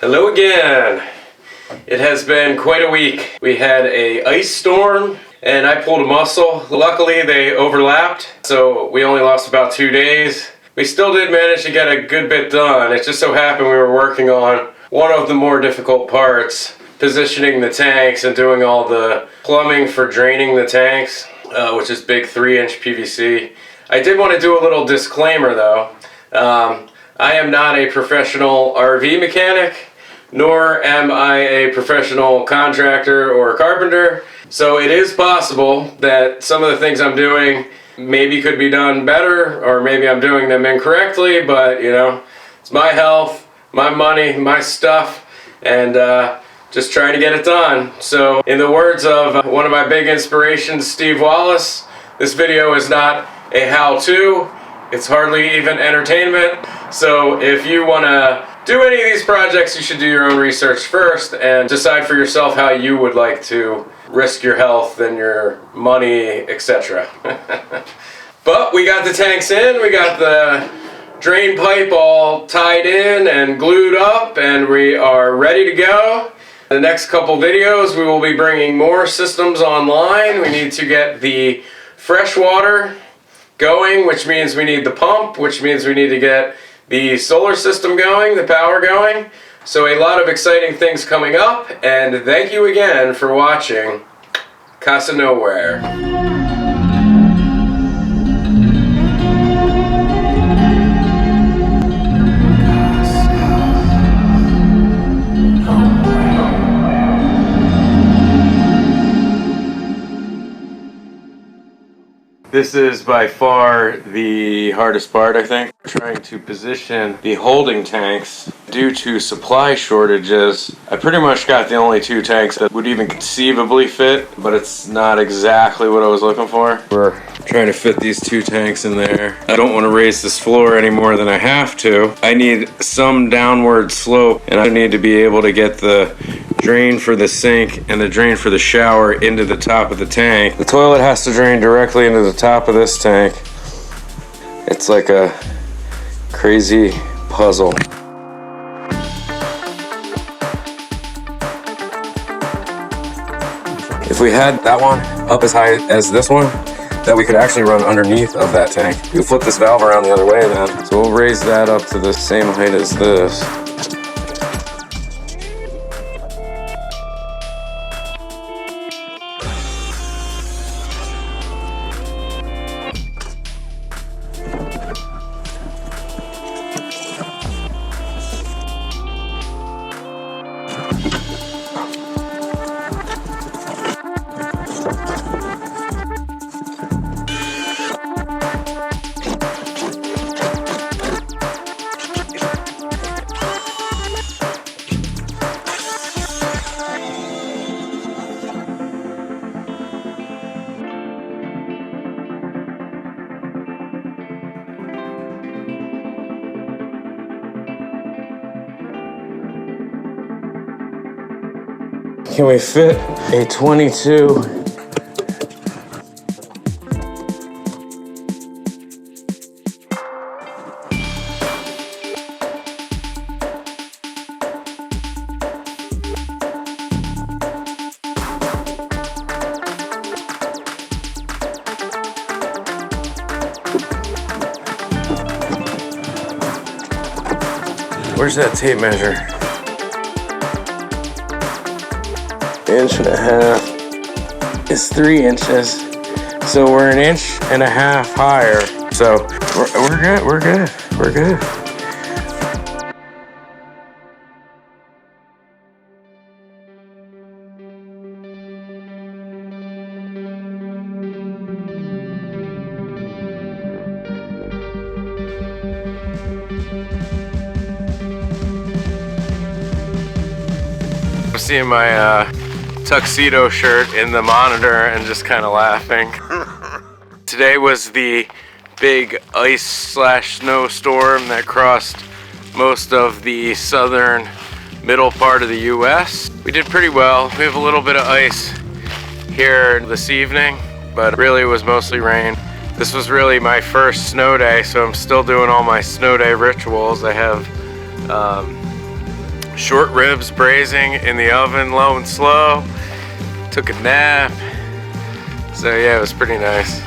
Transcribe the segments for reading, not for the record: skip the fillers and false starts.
Hello again. It has been quite a week. We had a ice storm and I pulled a muscle. Luckily they overlapped, so we only lost about 2 days. We still did manage to get a good bit done. It just so happened we were working on one of the more difficult parts, positioning the tanks and doing all the plumbing for draining the tanks, which is big 3-inch PVC. I did want to do a little disclaimer though. I am not a professional RV mechanic, nor am I a professional contractor or carpenter. So it is possible that some of the things I'm doing maybe could be done better, or maybe I'm doing them incorrectly, but you know, it's my health, my money, my stuff, and just trying to get it done. So in the words of one of my big inspirations, Steve Wallace, this video is not a how-to, it's hardly even entertainment. So if you want to do any of these projects, you should do your own research first and decide for yourself how you would like to risk your health and your money, etc. But we got the tanks in, we got the drain pipe all tied in and glued up, and we are ready to go. The next couple videos we will be bringing more systems online. We need to get the fresh water going, which means we need the pump, which means we need to get the solar system going, the power going. So a lot of exciting things coming up, and thank you again for watching Casa Nowhere. This is by far the hardest part, I think. Trying to position the holding tanks due to supply shortages. I pretty much got the only 2 tanks that would even conceivably fit, but it's not exactly what I was looking for. We're trying to fit these 2 tanks in there. I don't want to raise this floor any more than I have to. I need some downward slope, and I need to be able to get the drain for the sink and the drain for the shower into the top of the tank. The toilet has to drain directly into the top of this tank. It's like a crazy puzzle. If we had that one up as high as this one, that we could actually run underneath of that tank. We'll flip this valve around the other way then. So we'll raise that up to the same height as this. Can we fit a 22? Where's that tape measure? 1.5 inches is 3 inches, so we're 1.5 inches higher. So we're good. We're good. We're good. I'm seeing my tuxedo shirt in the monitor and just kind of laughing. Today was the big ice/snow storm that crossed most of the southern middle part of the US. We did pretty well. We have a little bit of ice here this evening, but really it was mostly rain. This was really my first snow day, so I'm still doing all my snow day rituals. I have short ribs braising in the oven, low and slow. Took a nap. So yeah, it was pretty nice.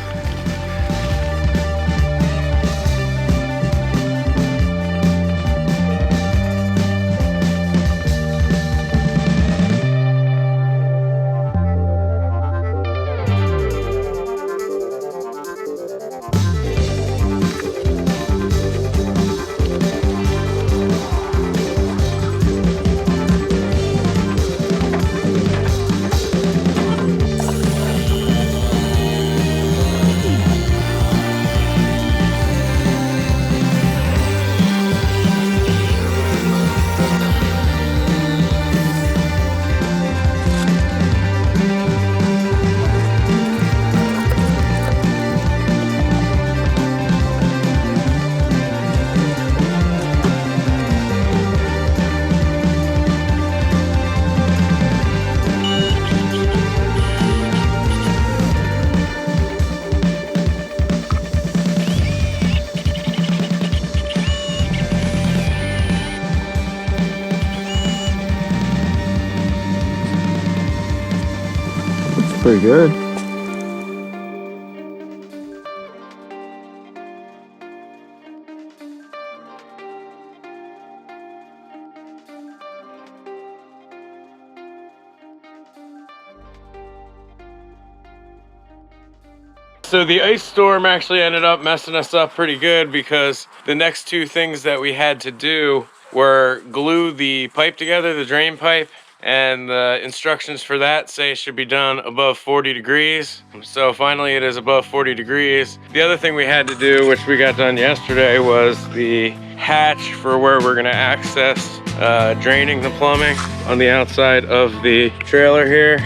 Pretty good. So the ice storm actually ended up messing us up pretty good because the next two things that we had to do were glue the pipe together, the drain pipe, and the instructions for that say it should be done above 40 degrees. So finally it is above 40 degrees. The other thing we had to do, which we got done yesterday, was the hatch for where we're gonna access draining the plumbing on the outside of the trailer here.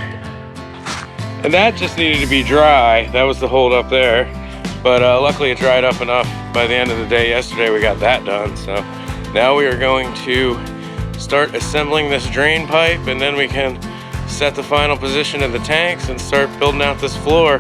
And that just needed to be dry. That was the hold up there. But luckily it dried up enough by the end of the day yesterday. We got that done. So now we are going to start assembling this drain pipe, and then we can set the final position of the tanks and start building out this floor.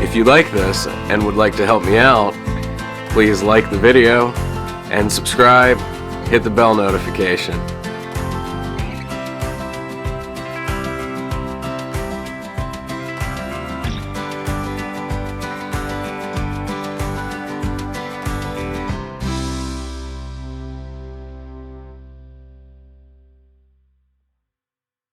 If you like this and would like to help me out, please like the video and subscribe, hit the bell notification.